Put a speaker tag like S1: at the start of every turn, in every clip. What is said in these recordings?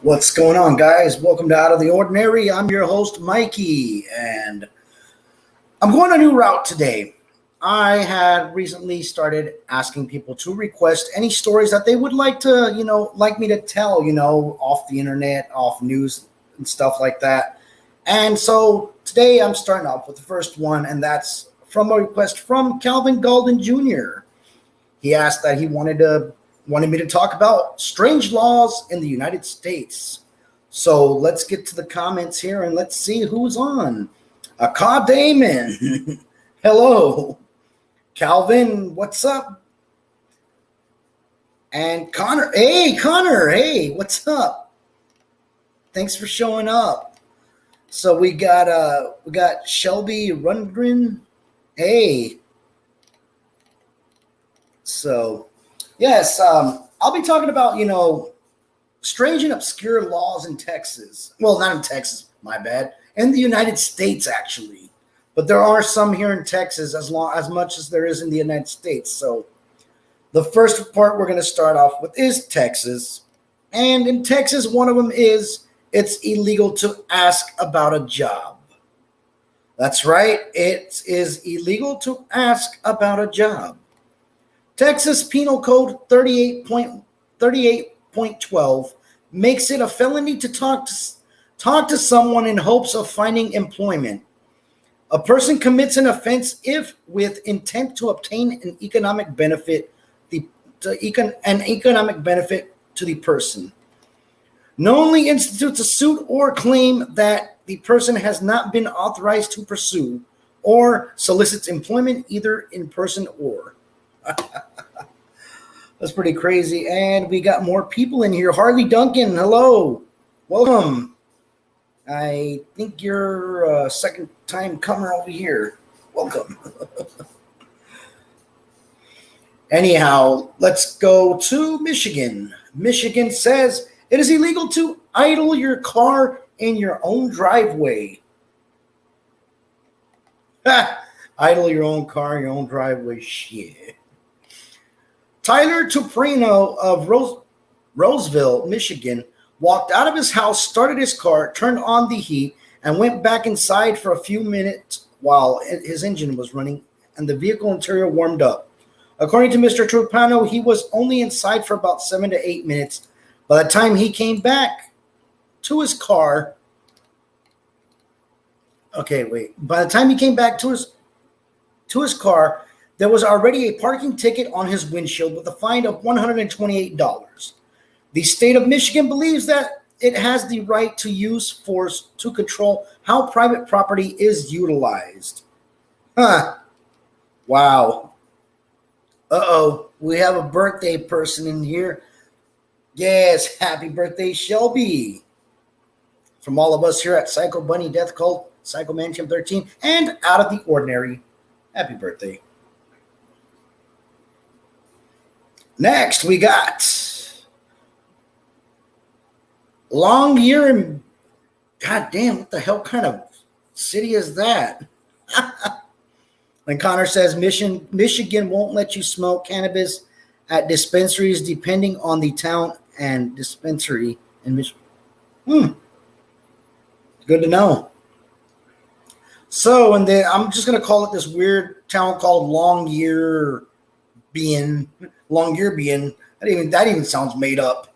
S1: What's going on, guys? Welcome to Out of the Ordinary. I'm your host, Mikey, and I'm going a new route today. I had recently started asking people to request any stories that they would like to, like me to tell, off the internet, off news and stuff like that. And so today I'm starting off with the first one, and that's from a request from Calvin Golden Jr. He asked that he wanted me to talk about strange laws in the United States. So let's get to the comments here and let's see who's on. Akaw Damon. Hello. Calvin, what's up? And Connor. Hey, Connor. Hey, what's up? Thanks for showing up. So we got Shelby Rundgren. Hey. So yes, I'll be talking about, strange and obscure laws in Texas. Well, not in Texas, my bad. In the United States, actually. But there are some here in Texas as much as there is in the United States. So the first part we're going to start off with is Texas. And in Texas, one of them is it's illegal to ask about a job. That's right. It is illegal to ask about a job. Texas Penal Code 38.12 makes it a felony to talk to someone in hopes of finding employment. A person commits an offense if, with intent to obtain an economic benefit, to the person, knowingly institutes a suit or claim that the person has not been authorized to pursue, or solicits employment either in person or. That's pretty crazy. And we got more people in here. Harley Duncan, hello. Welcome. I think you're a second time comer over here. Welcome. Anyhow, let's go to Michigan. Michigan says it is illegal to idle your car in your own driveway. Idle your own car in your own driveway. Shit. Tyler Tuprino of Roseville, Michigan, walked out of his house, started his car, turned on the heat, and went back inside for a few minutes while his engine was running and the vehicle interior warmed up. According to Mr. Tuprino, he was only inside for about 7 to 8 minutes. By the time he came back to his car, By the time he came back to his car, there was already a parking ticket on his windshield with a fine of $128. The state of Michigan believes that it has the right to use force to control how private property is utilized. Huh. Wow. Uh-oh. We have a birthday person in here. Yes, happy birthday, Shelby. From all of us here at Psycho Bunny Death Cult, Psycho Mansion 13, and Out of the Ordinary, happy birthday. Next, we got Longyear and goddamn, what the hell kind of city is that? And Connor says Michigan won't let you smoke cannabis at dispensaries depending on the town and dispensary in Michigan. Good to know. So, I'm just going to call it this weird town called Longyearbyen. That even sounds made up.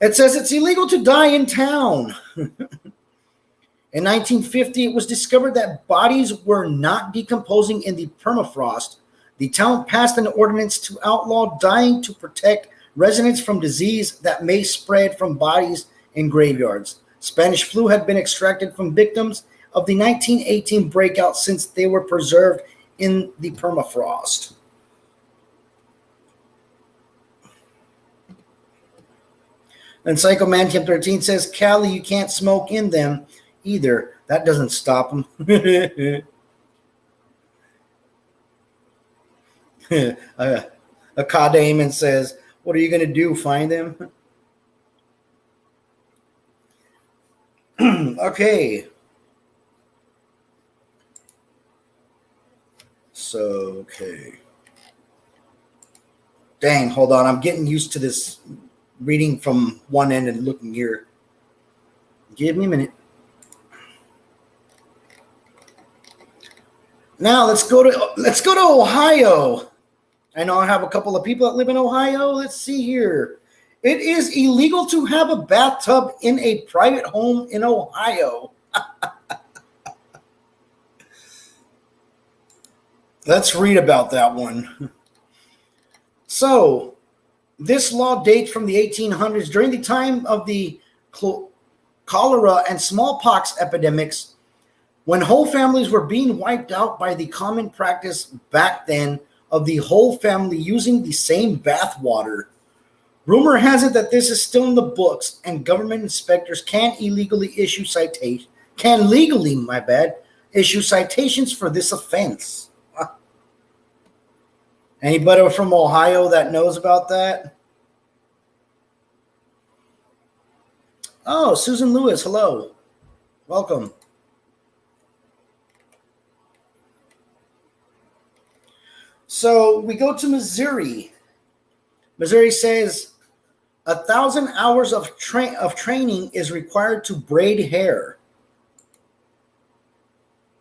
S1: It says it's illegal to die in town. In 1950, it was discovered that bodies were not decomposing in the permafrost. The town passed an ordinance to outlaw dying to protect residents from disease that may spread from bodies in graveyards. Spanish flu had been extracted from victims of the 1918 breakout since they were preserved in the permafrost. And Psycho Mansion 13 says, Cali, you can't smoke in them either. That doesn't stop them. A Damon says, what are you going to do, find them? Okay. Okay. Dang, hold on. I'm getting used to this reading from one end and looking here. Give me a minute. Now let's go to Ohio. I know I have a couple of people that live in Ohio. Let's see here. It is illegal to have a bathtub in a private home in Ohio. Let's read about that one. So, this law dates from the 1800s. During the time of the cholera and smallpox epidemics, when whole families were being wiped out by the common practice back then of the whole family using the same bath water. Rumor has it that this is still in the books, and government inspectors can legally issue citations for this offense. Anybody from Ohio that knows about that? Oh, Susan Lewis, hello. Welcome. So we go to Missouri. Missouri says 1,000 hours of training is required to braid hair.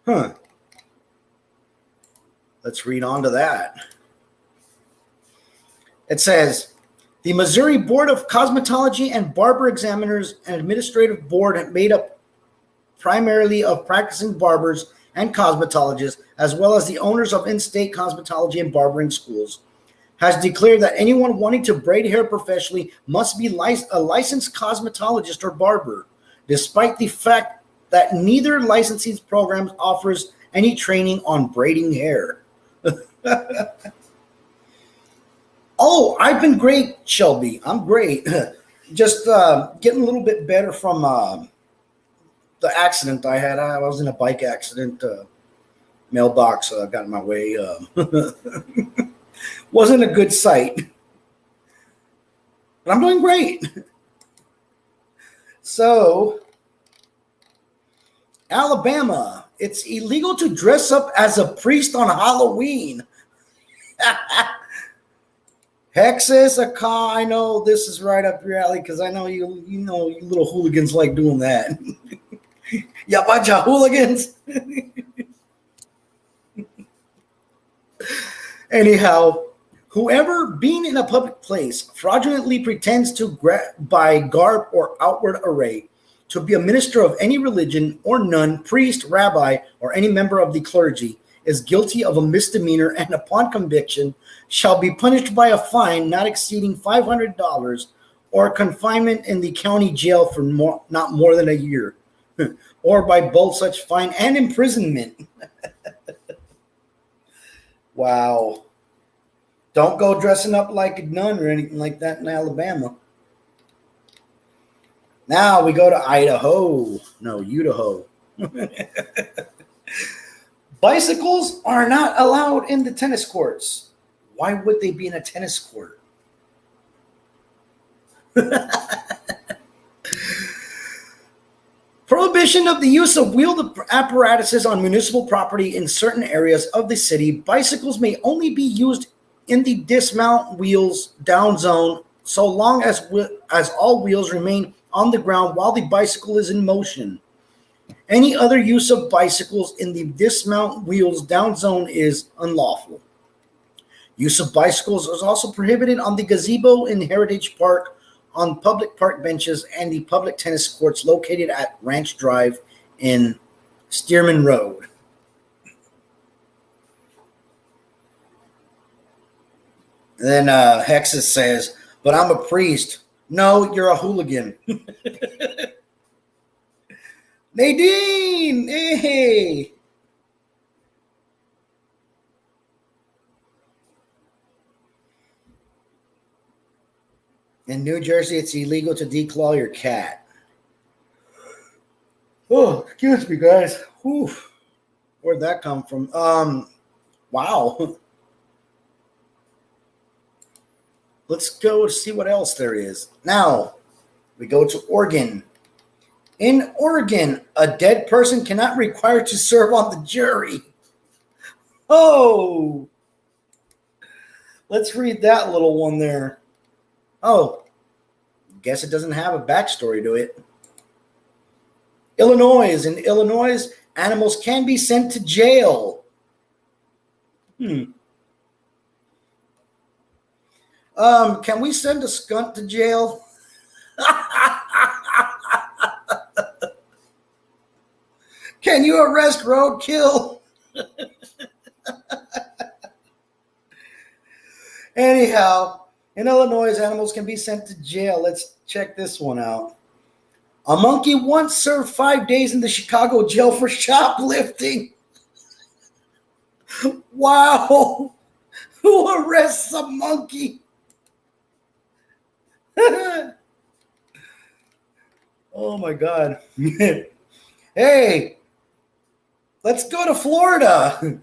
S1: Let's read on to that. It says, the Missouri Board of Cosmetology and Barber Examiners and Administrative Board, made up primarily of practicing barbers and cosmetologists, as well as the owners of in-state cosmetology and barbering schools, has declared that anyone wanting to braid hair professionally must be a licensed cosmetologist or barber, despite the fact that neither licensing program offers any training on braiding hair. Oh, I've been great, Shelby. I'm great. Just getting a little bit better from the accident I had. I was in a bike accident. Mailbox got in my way. Wasn't a good sight. But I'm doing great. So, Alabama. It's illegal to dress up as a priest on Halloween. Texas, I know this is right up your alley because I know you little hooligans like doing that. Ya bunch of hooligans. Anyhow, whoever being in a public place fraudulently pretends to by garb or outward array to be a minister of any religion or nun, priest, rabbi, or any member of the clergy is guilty of a misdemeanor and upon conviction shall be punished by a fine not exceeding $500 or confinement in the county jail for not more than a year, or by both such fine and imprisonment. Wow. Don't go dressing up like a nun or anything like that in Alabama. Now we go to Idaho. No, Idaho. Bicycles are not allowed in the tennis courts. Why would they be in a tennis court? Prohibition of the use of wheeled apparatuses on municipal property in certain areas of the city. Bicycles may only be used in the dismount wheels down zone so long as all wheels remain on the ground while the bicycle is in motion. Any other use of bicycles in the dismount wheels down zone is unlawful. Use of bicycles is also prohibited on the gazebo in Heritage Park, on public park benches, and the public tennis courts located at Ranch Drive in Stearman Road. And then Hexus says, but I'm a priest. No, you're a hooligan. Nadine, hey. In New Jersey, it's illegal to declaw your cat. Oh, excuse me, guys. Whew. Where'd that come from? Wow. Let's go see what else there is. Now, we go to Oregon. In Oregon, a dead person cannot be required to serve on the jury. Oh. Let's read that little one there. Oh. Guess it doesn't have a backstory to it. Illinois. In Illinois, animals can be sent to jail. Can we send a skunk to jail? Can you arrest roadkill? Anyhow, in Illinois, animals can be sent to jail. Let's check this one out. A monkey once served 5 days in the Chicago jail for shoplifting. Wow. Who arrests a monkey? Oh my God. Hey, let's go to Florida.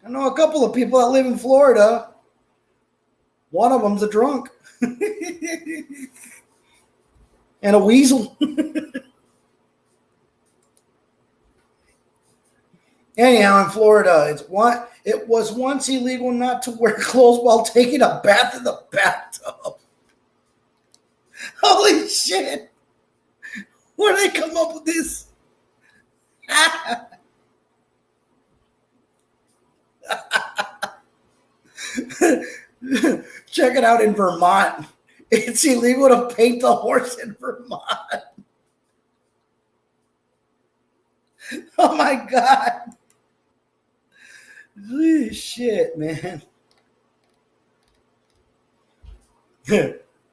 S1: I know a couple of people that live in Florida. One of them's a drunk. And a weasel. Anyhow, in Florida, it was once illegal not to wear clothes while taking a bath in the bathtub. Holy shit. Where did they come up with this? Check it out in Vermont. It's illegal to paint the horse in Vermont. Oh my God. Holy shit, man.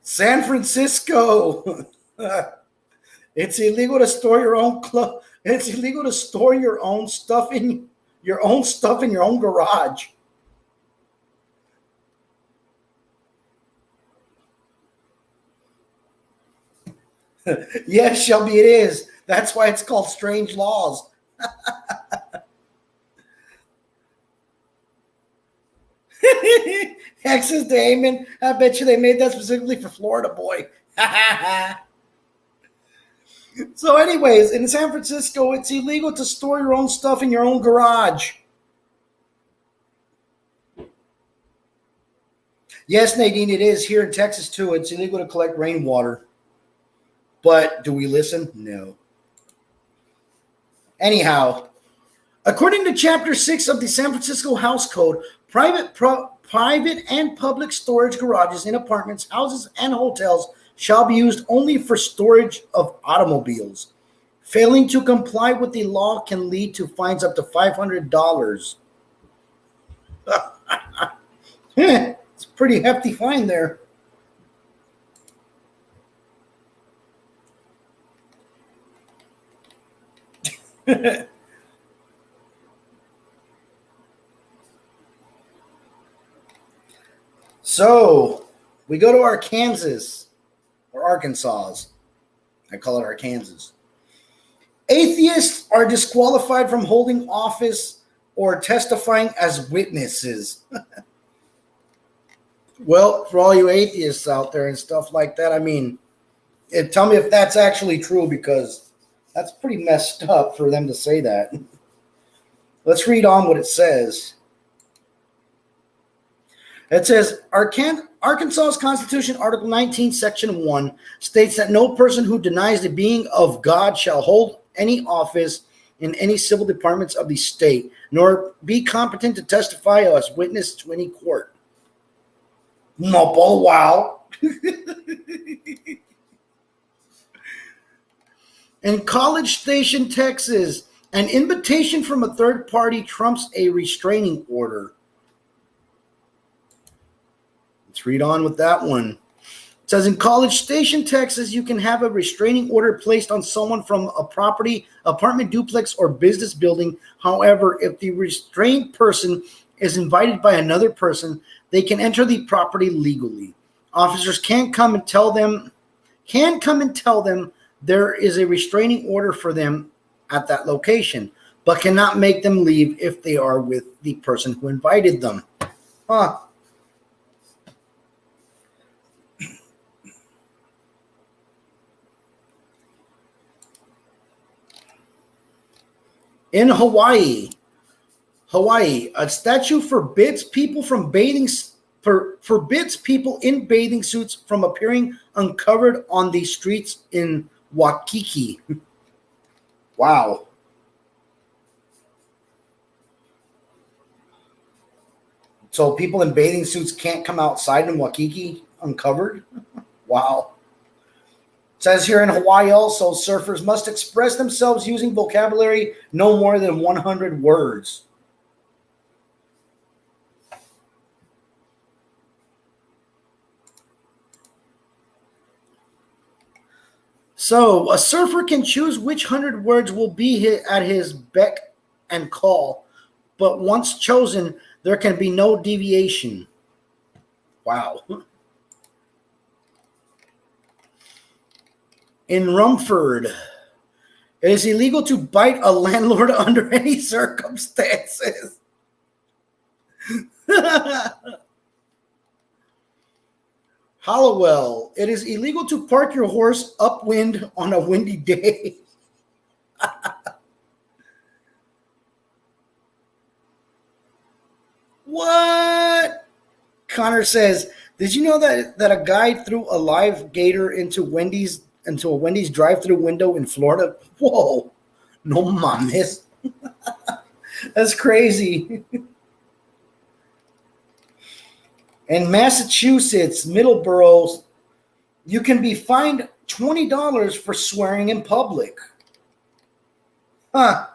S1: San Francisco. It's illegal to store your own It's illegal to store your own stuff in your own garage. Yes, Shelby, it is. That's why it's called strange laws. Texas Damon. I bet you they made that specifically for Florida boy. So anyways, in San Francisco, it's illegal to store your own stuff in your own garage. Yes, Nadine, it is. Here in Texas, too, it's illegal to collect rainwater. But do we listen? No. Anyhow, according to Chapter 6 of the San Francisco House Code, private and public storage garages in apartments, houses, and hotels shall be used only for storage of automobiles. Failing to comply with the law can lead to fines up to $500. It's a pretty hefty fine there. So we go to Arkansas, or Arkansas. I call it Arkansas. Atheists are disqualified from holding office or testifying as witnesses. Well, for all you atheists out there and stuff like that, I mean, tell me if that's actually true, because that's pretty messed up for them to say that. Let's read on what it says. It says, Arkansas's Constitution, Article 19, Section 1, states that no person who denies the being of God shall hold any office in any civil departments of the state, nor be competent to testify as witness to any court. No, but wow. In College Station, Texas, an invitation from a third party trumps a restraining order. Let's read on with that one. It says, in College Station, Texas, you can have a restraining order placed on someone from a property, apartment, duplex, or business building. However, if the restrained person is invited by another person, they can enter the property legally. Officers can come and tell them there is a restraining order for them at that location, but cannot make them leave if they are with the person who invited them. Huh. In Hawaii, a statute forbids people from bathing forbids people in bathing suits from appearing uncovered on the streets in Waikiki. Wow. So people in bathing suits can't come outside in Waikiki uncovered? Wow. It says here in Hawaii also, surfers must express themselves using vocabulary no more than 100 words. So a surfer can choose which 100 words will be at his beck and call, but once chosen, there can be no deviation. Wow. In Rumford, it is illegal to bite a landlord under any circumstances. Hollowell, it is illegal to park your horse upwind on a windy day. What? Connor says, did you know that a guy threw a live gator into a Wendy's drive-through window in Florida? Whoa. No mames. That's crazy. In Massachusetts, Middleborough, you can be fined $20 for swearing in public. Huh.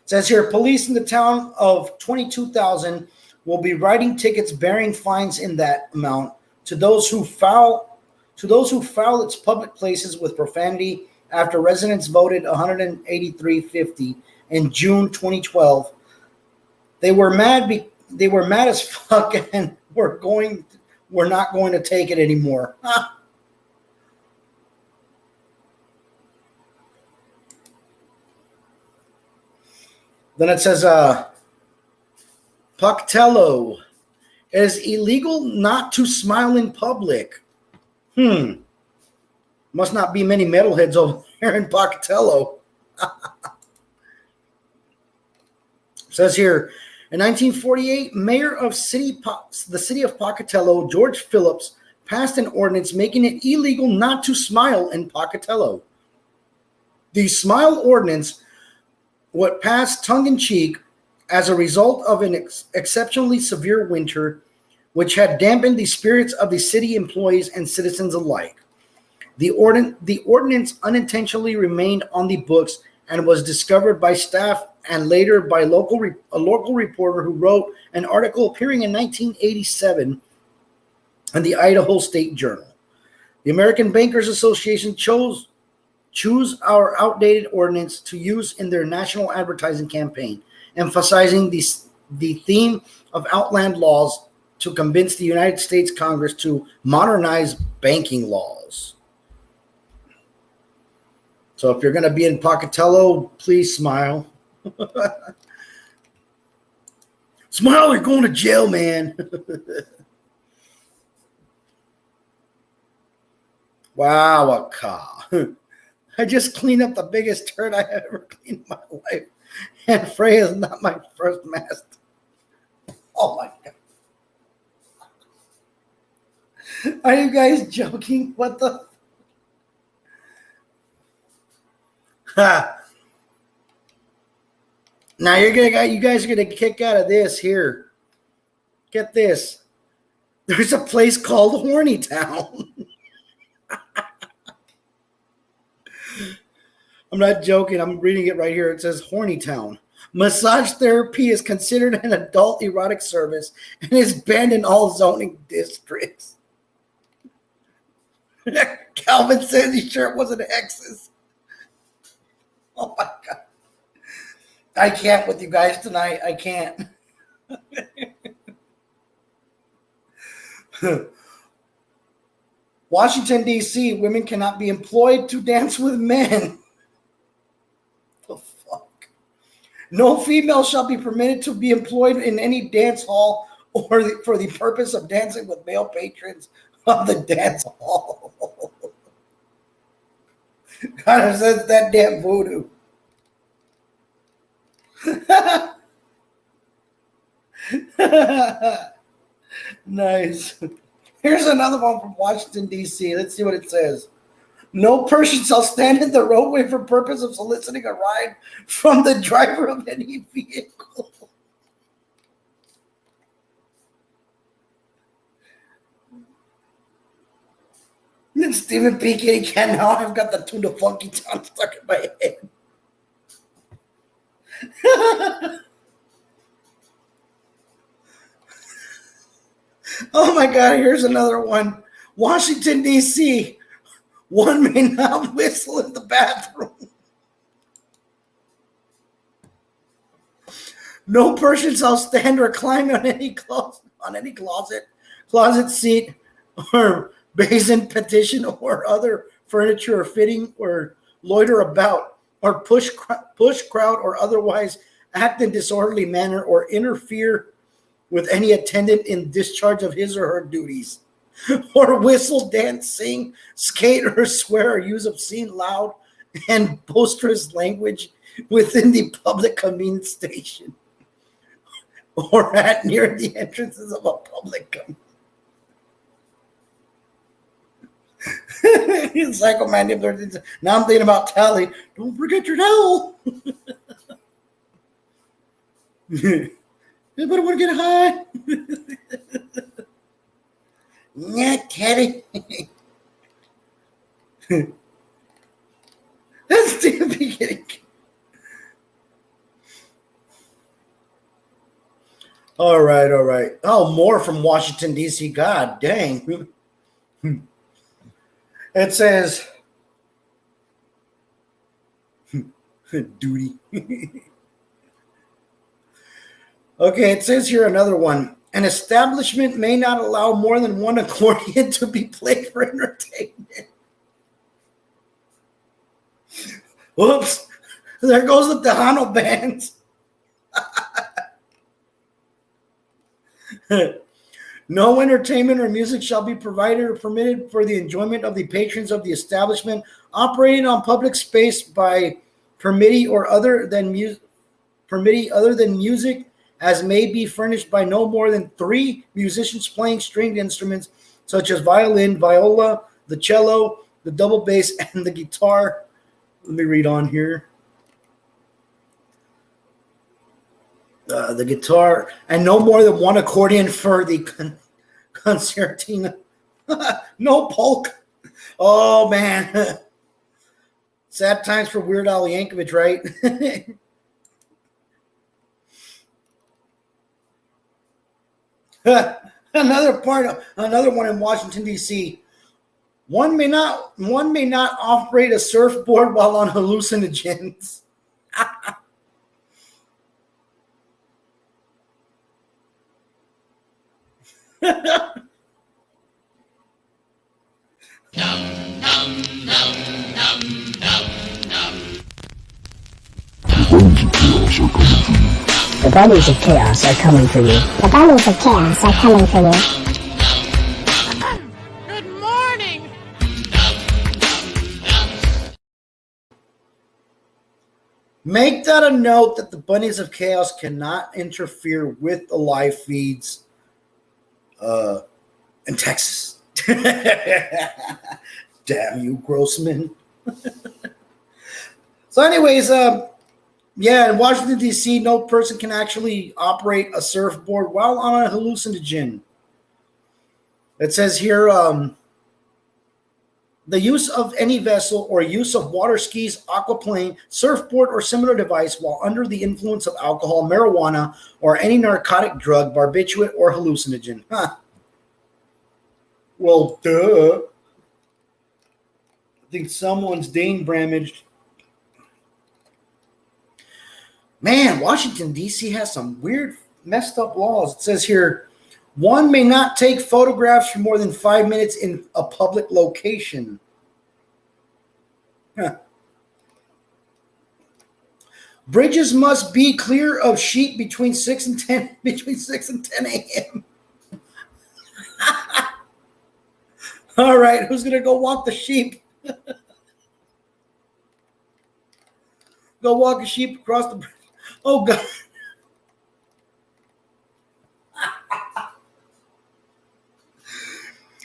S1: It says here, police in the town of 22,000 will be writing tickets bearing fines in that amount to those who foul its public places with profanity after residents voted 183.50 in June 2012. They were mad as fuck and we're not going to take it anymore. Then it says, Pocatello, it is illegal not to smile in public. Must not be many metalheads over here in Pocatello. Says here, in 1948, mayor of the city of Pocatello, George Phillips, passed an ordinance making it illegal not to smile in Pocatello. The smile ordinance was passed tongue-in-cheek as a result of an exceptionally severe winter, which had dampened the spirits of the city employees and citizens alike. The ordinance unintentionally remained on the books and was discovered by staff and later by a local reporter who wrote an article appearing in 1987 in the Idaho State Journal. The American Bankers Association choose our outdated ordinance to use in their national advertising campaign, emphasizing the theme of outland laws to convince the United States Congress to modernize banking laws. So if you're going to be in Pocatello, please smile. Smile, you're going to jail, man. Wow, a car. I just cleaned up the biggest turd I have ever cleaned in my life. And Freya is not my first master. Oh my God. Are you guys joking? What the? Ha. Now you guys are gonna kick out of this here. Get this. There's a place called Horny Town. I'm not joking. I'm reading it right here. It says Horny Town. Massage therapy is considered an adult erotic service and is banned in all zoning districts. Calvin says his shirt wasn't X's. Oh my God. I can't with you guys tonight. I can't. Washington, D.C., women cannot be employed to dance with men. The fuck? No female shall be permitted to be employed in any dance hall or for the purpose of dancing with male patrons of the dance hall. God says that damn voodoo. Nice. Here's another one from Washington, D.C. Let's see what it says. No person shall stand in the roadway for purpose of soliciting a ride from the driver of any vehicle. And Stephen P. Kitty Cat, now I've got the Tuna Funky Town stuck in my head. Oh my God, here's another one. Washington, D.C. One may not whistle in the bathroom. No person shall stand or climb on any closet, seat, or basin, petition, or other furniture or fitting, or loiter about, or push crowd, or otherwise act in disorderly manner, or interfere with any attendant in discharge of his or her duties, or whistle, dance, sing, skate, or swear, or use obscene, loud, and boisterous language within the public convenience station, or at near the entrances of a public convenience. Psychomanipulator. Now I'm thinking about Tally. Don't forget your towel. Anybody want to get high? Yeah, Teddy. That's the beginning. All right. Oh, more from Washington, D.C. God dang. It says, duty. Okay, it says here another one. An establishment may not allow more than one accordion to be played for entertainment. Whoops. There goes the Tejano bands. No entertainment or music shall be provided or permitted for the enjoyment of the patrons of the establishment operating on public space by permittee other than music as may be furnished by no more than 3 musicians playing stringed instruments such as violin, viola, the cello, the double bass, and the guitar. Let me read on here. The guitar, and no more than 1 accordion for the concertina. No polka. Oh, man. Sad times for Weird Al Yankovic, right? Another one in Washington, D.C. One may not operate a surfboard while on hallucinogens.
S2: The bunnies of chaos are coming for you. The bunnies of chaos are coming for you.
S3: Good morning.
S1: Make that a note that the bunnies of chaos cannot interfere with the live feeds in Texas. Damn you, Grossman. So anyways, yeah, in Washington, D.C., no person can actually operate a surfboard while on a hallucinogen. It says here, the use of any vessel or use of water skis, aquaplane, surfboard, or similar device while under the influence of alcohol, marijuana, or any narcotic drug, barbiturate, or hallucinogen. Huh. Well, duh. I think someone's Dane damaged. Man, Washington, D.C. has some weird, messed up laws. It says here, one may not take photographs for more than 5 minutes in a public location. Huh. Bridges must be clear of sheep between 6 and 10 a.m. All right, who's gonna go walk the sheep? Go walk a sheep across the bridge. Oh God.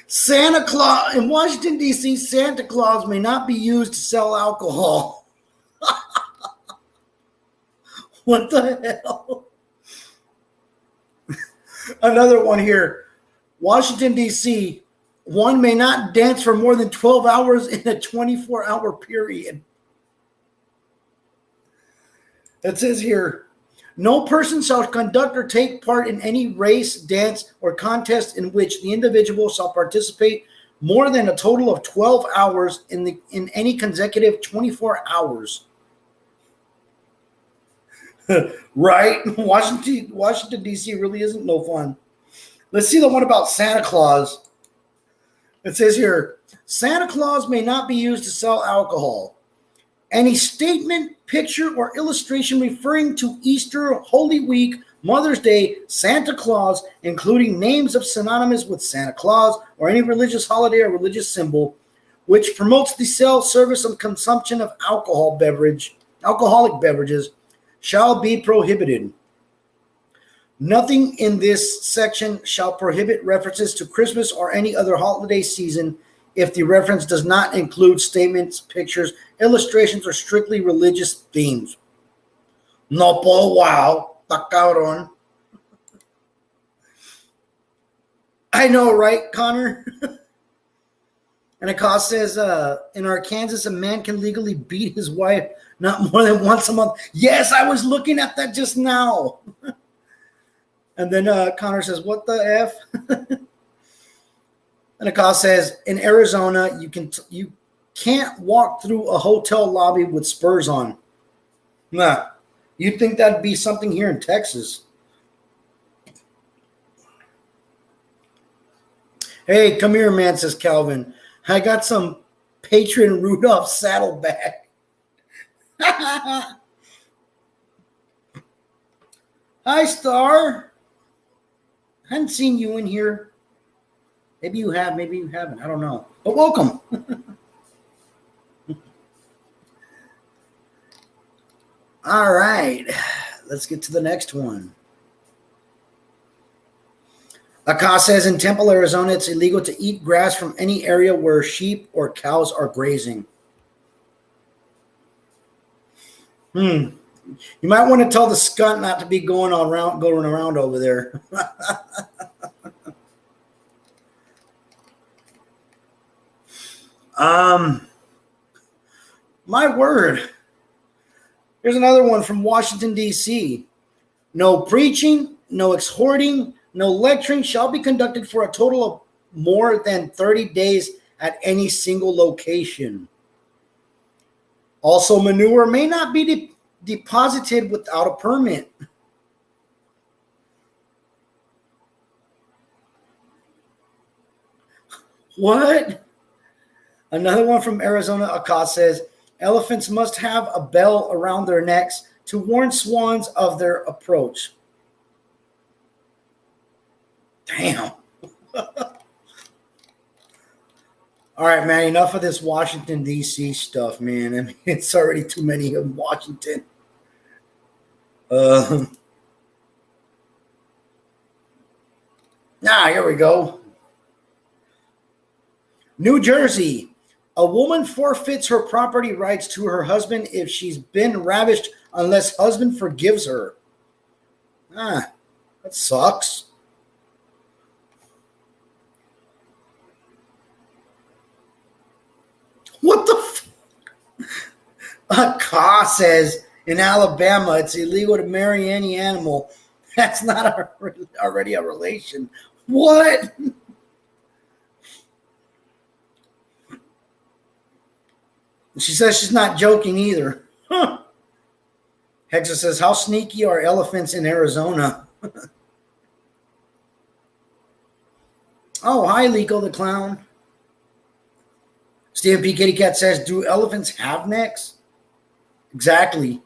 S1: Santa Claus in Washington, D.C., Santa Claus may not be used to sell alcohol. What the hell? Another one here. Washington, D.C., one may not dance for more than 12 hours in a 24-hour period. It says here, no person shall conduct or take part in any race, dance, or contest in which the individual shall participate more than a total of 12 hours in any consecutive 24 hours. Right? Washington, D.C. really isn't no fun. Let's see the one about Santa Claus. It says here, Santa Claus may not be used to sell alcohol. Any statement, picture, or illustration referring to Easter, Holy Week, Mother's Day, Santa Claus, including names of synonymous with Santa Claus or any religious holiday or religious symbol, which promotes the sale, service, and consumption of alcoholic beverages, shall be prohibited. Nothing in this section shall prohibit references to Christmas or any other holiday season if the reference does not include statements, pictures, illustrations, or strictly religious themes. No po, wow, ta cabrón. I know, right, Connor? And a cause says, in Arkansas, a man can legally beat his wife not more than once a month. Yes, I was looking at that just now. And then Connor says, what the F? And a call says, in Arizona, you can't walk through a hotel lobby with spurs on. Nah, you'd think that'd be something here in Texas. Hey, come here, man, says Calvin. I got some Patron Rudolph Saddleback. Hi, Star. Hadn't seen you in here. Maybe you have, maybe you haven't. I don't know. But welcome. All right. Let's get to the next one. Aka says in Temple, Arizona, it's illegal to eat grass from any area where sheep or cows are grazing. You might want to tell the skunt not to be going around over there. My word. Here's another one from Washington, D.C. No preaching, no exhorting, no lecturing shall be conducted for a total of more than 30 days at any single location. Also, manure may not be deposited without a permit. What? Another one from Arizona, Aka says, elephants must have a bell around their necks to warn swans of their approach. Damn. All right, man, enough of this Washington, D.C. stuff, man. I mean, it's already too many of Washington. Here we go. New Jersey. A woman forfeits her property rights to her husband if she's been ravished unless husband forgives her. That sucks. What the A Ka says in Alabama it's illegal to marry any animal. That's not already a relation. What? She says she's not joking either. Huh. Hexa says, how sneaky are elephants in Arizona? Oh, hi, Lico the Clown. Stephen P. Kitty Cat says, do elephants have necks? Exactly.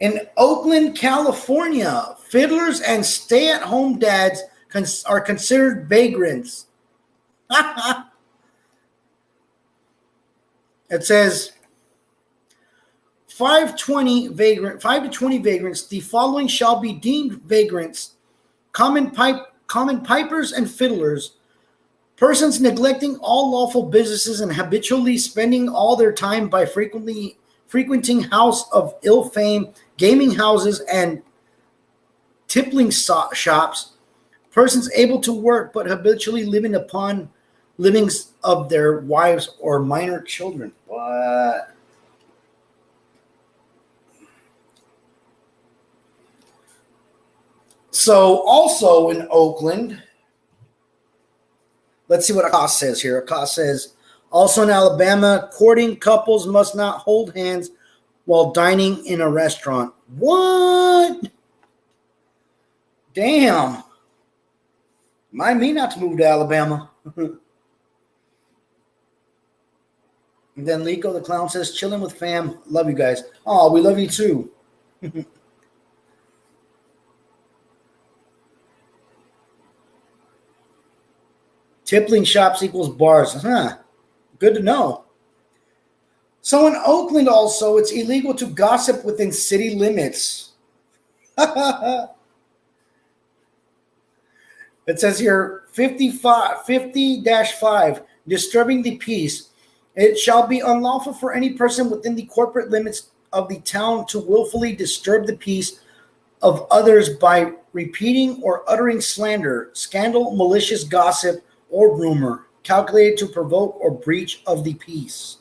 S1: In Oakland, California, fiddlers and stay-at-home dads are considered vagrants. It says, 5 to 20 vagrants. The following shall be deemed vagrants: common pipers and fiddlers, persons neglecting all lawful businesses and habitually spending all their time by frequenting house of ill fame, gaming houses, and tippling shops, persons able to work but habitually living upon livings of their wives or minor children. What? So also in Oakland, let's see what Akash says here. Akash says, also in Alabama, courting couples must not hold hands while dining in a restaurant. What? Damn. Mind me not to move to Alabama. And then Lico the Clown says, chilling with fam. Love you guys. Oh, we love you too. Tippling shops equals bars. Huh. Good to know. So in Oakland also, it's illegal to gossip within city limits. It says here 50-5, disturbing the peace. It shall be unlawful for any person within the corporate limits of the town to willfully disturb the peace of others by repeating or uttering slander, scandal, malicious gossip, or rumor calculated to provoke or breach of the peace.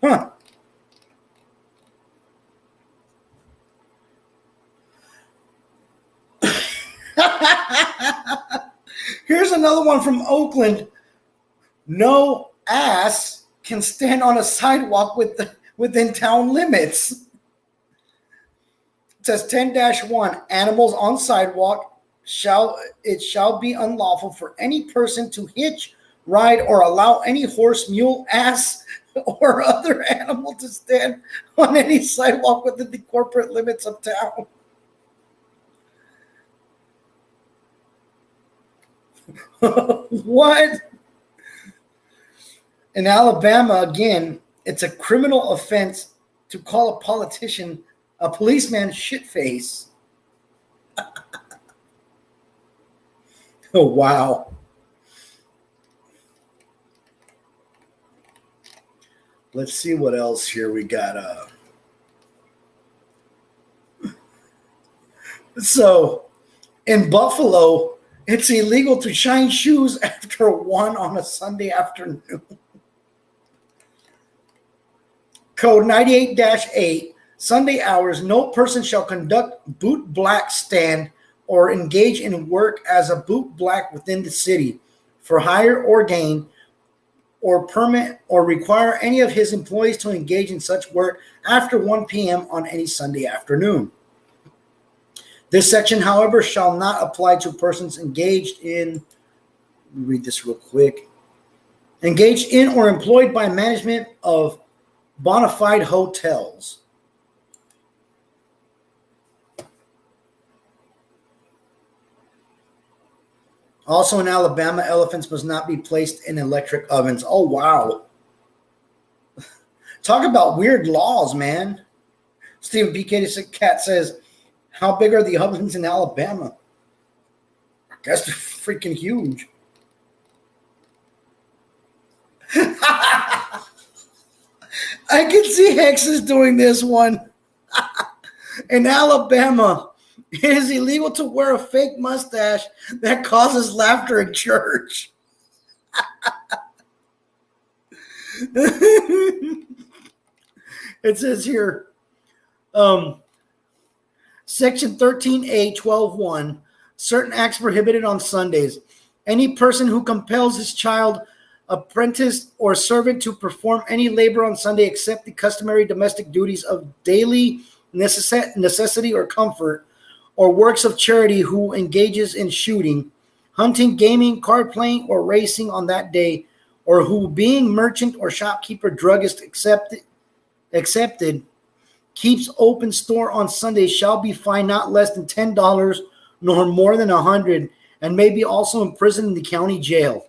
S1: Huh. Here's another one from Oakland. No ass can stand on a sidewalk within town limits. It says 10-1, animals on sidewalk shall be unlawful for any person to hitch, ride, or allow any horse, mule, ass, or other animal to stand on any sidewalk within the corporate limits of town. What? In Alabama, again, it's a criminal offense to call a policeman shitface. Oh, wow. Let's see what else here we got. So, in Buffalo, it's illegal to shine shoes after 1 on a Sunday afternoon. Code 98-8, Sunday hours, no person shall conduct boot black stand or engage in work as a boot black within the city for hire or gain, or permit or require any of his employees to engage in such work after 1 p.m. on any Sunday afternoon. This section, however, shall not apply to persons engaged in, let me read this real quick, engaged in or employed by management of bona fide hotels. Also in Alabama, elephants must not be placed in electric ovens. Oh, wow. Talk about weird laws, man. Stephen P. Cat says, how big are the ovens in Alabama? I guess they're freaking huge. I can see Hexes doing this one. In Alabama, it is illegal to wear a fake mustache that causes laughter in church. It says here, Section 13A, 12.1, certain acts prohibited on Sundays. Any person who compels his child, apprentice, or servant to perform any labor on Sunday except the customary domestic duties of daily necessity or comfort, or works of charity, who engages in shooting, hunting, gaming, card playing, or racing on that day, or who, being merchant or shopkeeper, druggist accepted, keeps open store on Sunday, shall be fined not less than $10 nor more than $100, and may be also imprisoned in the county jail,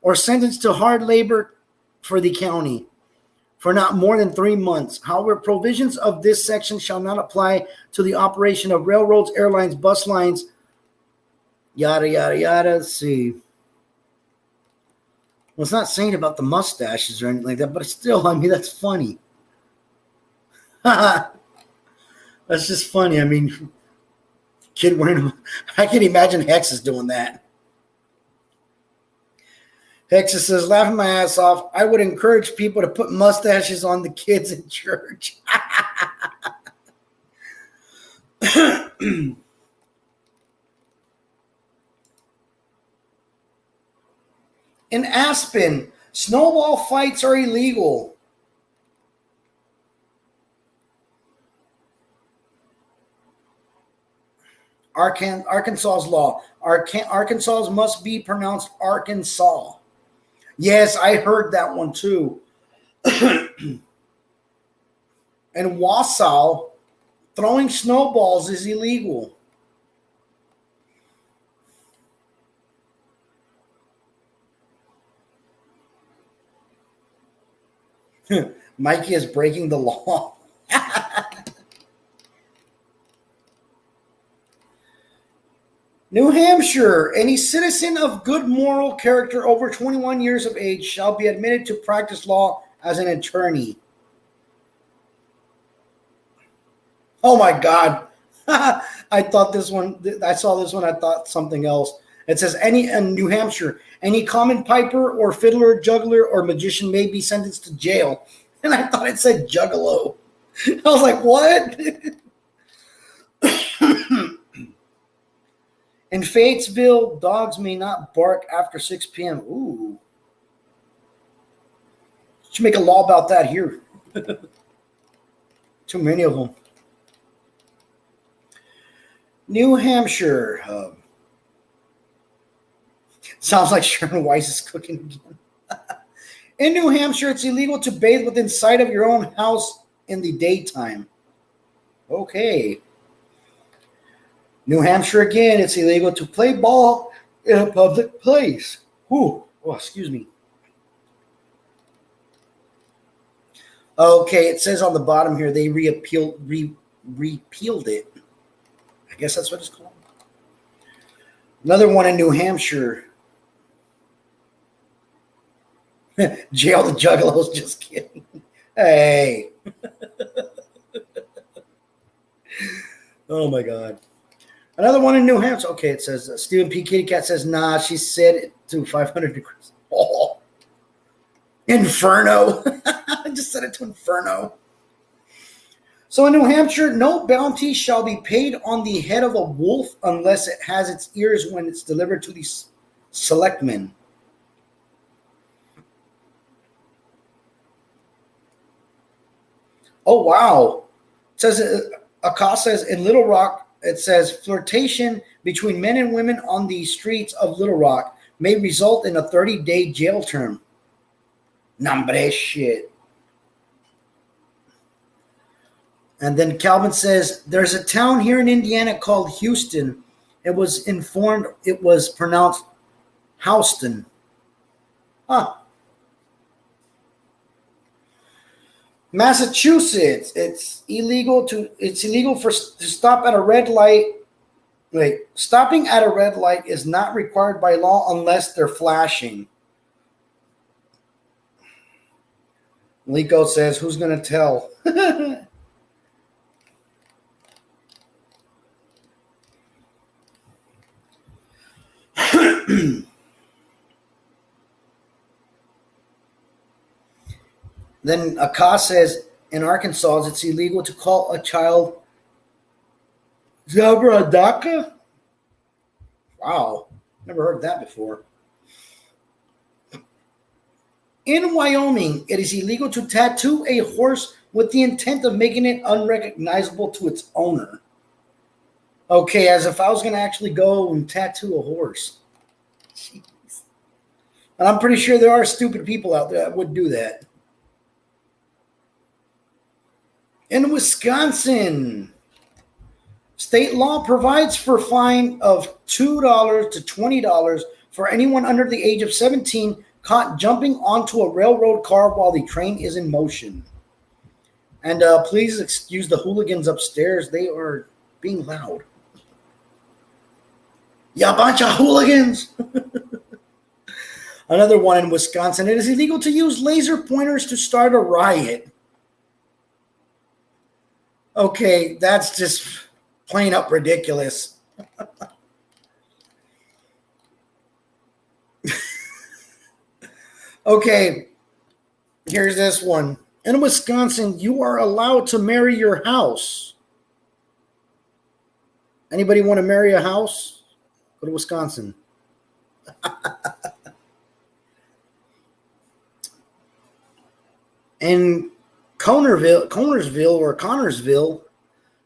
S1: or sentenced to hard labor for the county. for not more than 3 months. However, provisions of this section shall not apply to the operation of railroads, airlines, bus lines, yada, yada, yada. Let's see. Well, it's not saying about the mustaches or anything like that, but still, I mean, that's funny. That's just funny. I mean, kid wearing them. I can imagine Hexus doing that. Hexus says, laughing my ass off, I would encourage people to put mustaches on the kids in church. In Aspen, snowball fights are illegal. Arkansas's law. Arkansas must be pronounced Arkansas. Yes, I heard that one too. In Wausau, throwing snowballs is illegal. Mikey is breaking the law. New Hampshire, any citizen of good moral character over 21 years of age shall be admitted to practice law as an attorney. Oh my God. I thought this one, I saw this one, I thought something else. It says in New Hampshire, any common piper or fiddler, juggler, or magician may be sentenced to jail. And I thought it said juggalo. I was like, what? In Fayetteville, dogs may not bark after 6 p.m. Ooh. Should make a law about that here. Too many of them. New Hampshire. Sounds like Sharon Weiss is cooking again. In New Hampshire, it's illegal to bathe within sight of your own house in the daytime. Okay. New Hampshire again, it's illegal to play ball in a public place. Ooh. Oh, excuse me. Okay, it says on the bottom here they repealed it. I guess that's what it's called. Another one in New Hampshire. Jail the Juggalos, just kidding. Hey. Oh my God. Another one in New Hampshire. Okay, it says Stephen P. Kitty Cat says, nah, she said it to 500 degrees. Oh. Inferno. I just said it to Inferno. So in New Hampshire, no bounty shall be paid on the head of a wolf unless it has its ears when it's delivered to the selectmen. Oh, wow. It says, Akash says, in Little Rock, it says, flirtation between men and women on the streets of Little Rock may result in a 30-day jail term. Nombre shit. And then Calvin says, there's a town here in Indiana called Houston. It was informed it was pronounced Houston. Huh. Massachusetts, it's illegal to stop at a red light. Wait, stopping at a red light is not required by law unless they're flashing. Lico says, who's going to tell? Then Akash says, in Arkansas, it's illegal to call a child Zabradaka? Wow, never heard that before. In Wyoming, it is illegal to tattoo a horse with the intent of making it unrecognizable to its owner. Okay, as if I was going to actually go and tattoo a horse. Jeez. And I'm pretty sure there are stupid people out there that would do that. In Wisconsin, state law provides for a fine of $2 to $20 for anyone under the age of 17 caught jumping onto a railroad car while the train is in motion. And please excuse the hooligans upstairs. They are being loud. Ya bunch of hooligans! Another one in Wisconsin. It is illegal to use laser pointers to start a riot. Okay, that's just plain up ridiculous. Okay, here's this one. In Wisconsin, you are allowed to marry your house. Anybody want to marry a house? Go to Wisconsin. In Connorsville,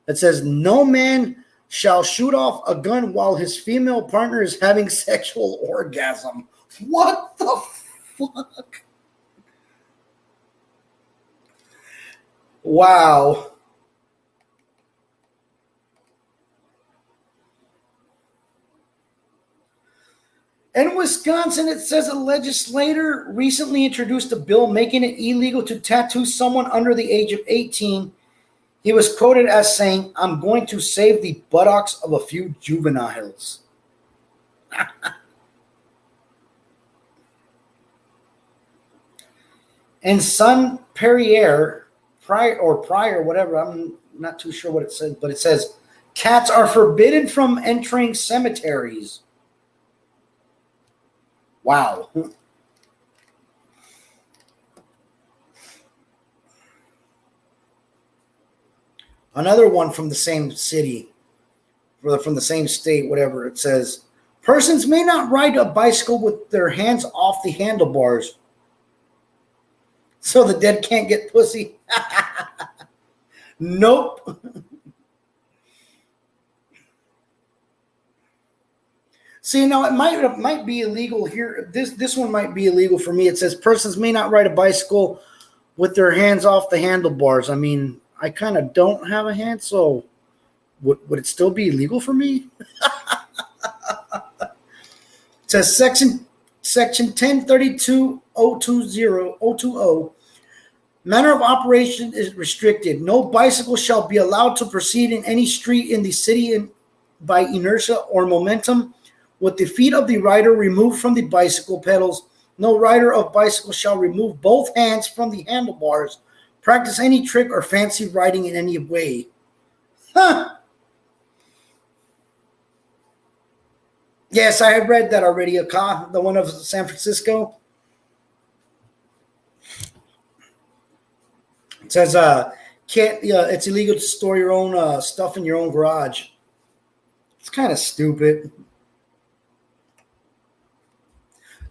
S1: it says no man shall shoot off a gun while his female partner is having sexual orgasm. What the fuck? Wow. In Wisconsin, it says a legislator recently introduced a bill making it illegal to tattoo someone under the age of 18. He was quoted as saying, "I'm going to save the buttocks of a few juveniles." In Sun Prairie, Prior, whatever, I'm not too sure what it says, but it says, cats are forbidden from entering cemeteries. Wow. Another one from the same city, from the same state, whatever. It says, persons may not ride a bicycle with their hands off the handlebars, so the dead can't get pussy. Nope. See, now it might be illegal here. This one might be illegal for me. It says persons may not ride a bicycle with their hands off the handlebars. I mean, I kind of don't have a hand, so would it still be illegal for me? It says section 1032.020 manner of operation is restricted. No bicycle shall be allowed to proceed in any street in the city by inertia or momentum, with the feet of the rider removed from the bicycle pedals. No rider of bicycle shall remove both hands from the handlebars, practice any trick or fancy riding in any way. Huh. Yes, I have read that already, the one of San Francisco. It says it's illegal to store your own stuff in your own garage. It's kind of stupid.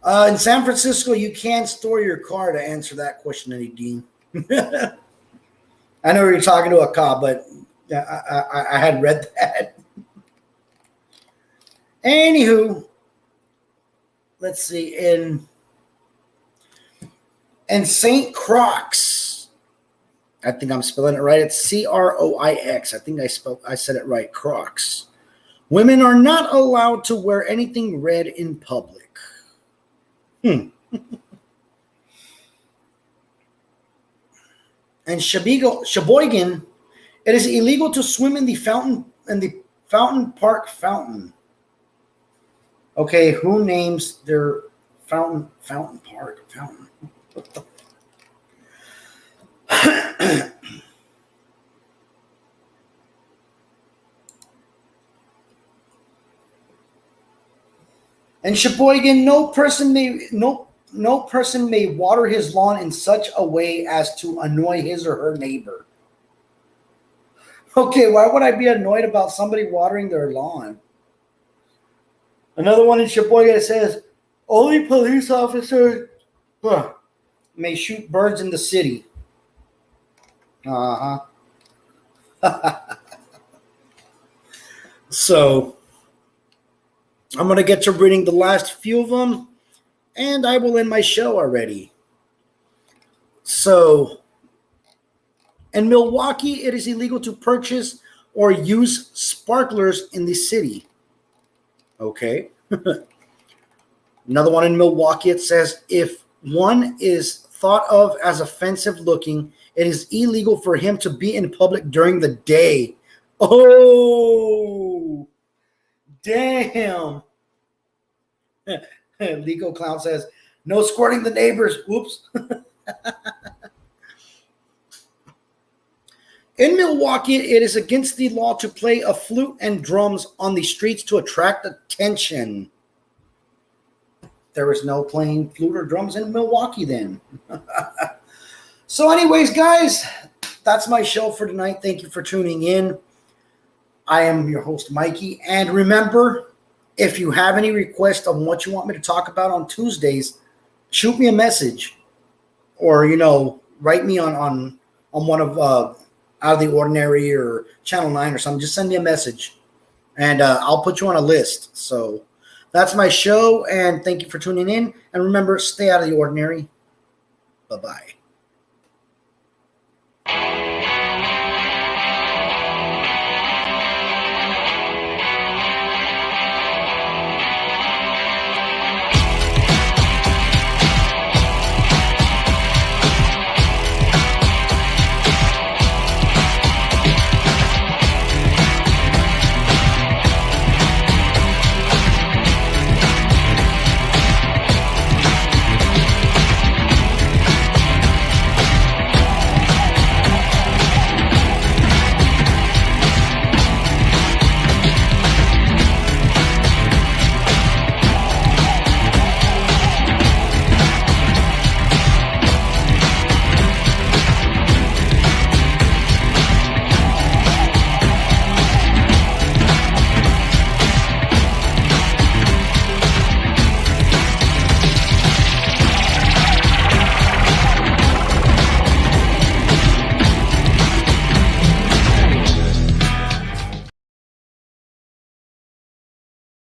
S1: In San Francisco, you can store your car, to answer that question, Eddie Dean. I know you're talking to a cop, but I had read that. Anywho, let's see. In St. Croix, I think I'm spelling it right. It's Croix. I think I said it right. Crocs. Women are not allowed to wear anything red in public. And Sheboygan, it is illegal to swim in the fountain park fountain. Okay, who names their fountain park fountain? What the? In Sheboygan, no person may water his lawn in such a way as to annoy his or her neighbor. Okay, why would I be annoyed about somebody watering their lawn? Another one in Sheboygan says, only police officers may shoot birds in the city. So, I'm going to get to reading the last few of them, and I will end my show already. So, in Milwaukee, it is illegal to purchase or use sparklers in the city. Okay. Another one in Milwaukee, it says, if one is thought of as offensive looking, it is illegal for him to be in public during the day. Oh, damn. Legal Clown says, no squirting the neighbors. Whoops. In Milwaukee, it is against the law to play a flute and drums on the streets to attract attention. There is no playing flute or drums in Milwaukee then. So anyways, guys, that's my show for tonight. Thank you for tuning in. I am your host, Mikey. And remember, if you have any requests on what you want me to talk about on Tuesdays, shoot me a message. Or, write me on one of Out of the Ordinary or Channel 9 or something. Just send me a message. And I'll put you on a list. So that's my show. And thank you for tuning in. And remember, stay out of the ordinary. Bye-bye.